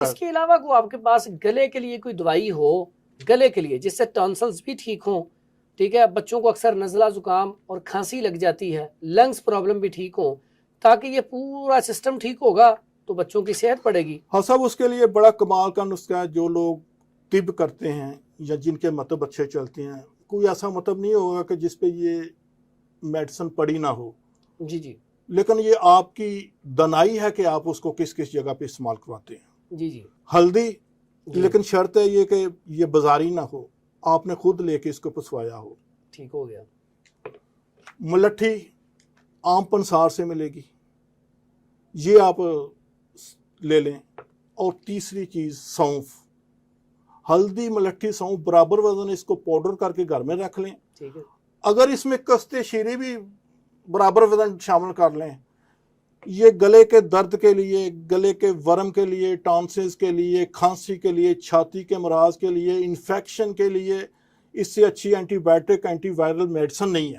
इसके अलावा को आपके पास गले के लिए कोई दवाई हो, गले के लिए जिससे टॉन्सिल्स भी ठीक हों, ठीक है, बच्चों को अक्सर नज़ला जुकाम और खांसी लग जाती है, लंग्स प्रॉब्लम भी ठीक हो, ताकि ये पूरा सिस्टम ठीक होगा तो बच्चों की सेहत बढ़ेगी। हाँ साहब, उसके लिए बड़ा कमाल का नुस्खा है। जो लोग तिब करते हैं या जिनके मतलब अच्छे चलते हैं, कोई ऐसा मतलब नहीं होगा कि जिस पे ये मेडिसिन पड़ी ना हो। जी जी लेकिन ये आपकी दनाई है कि आप उसको किस किस जगह पे इस्तेमाल करवाते हैं। जी जी हल्दी, जी। लेकिन शर्त है ये कि ये बाजारी ना हो, आपने खुद लेके इसको पसवाया हो। ठीक हो गया। मलट्ठी आम पंसार से मिलेगी, ये आप ले लें। और तीसरी चीज़ सौंफ, हल्दी मलट्ठी सौंफ बराबर वजन, इसको पाउडर करके घर में रख लें। ठीक है। अगर इसमें कस्ते शीरे भी बराबर वजन शामिल कर लें, ये गले के दर्द के लिए, गले के वर्म के लिए, टॉन्सिल्स के लिए, खांसी के लिए, छाती के मराज के लिए, इन्फेक्शन के लिए, इससे अच्छी एंटीबायोटिक एंटीवायरल मेडिसिन नहीं है।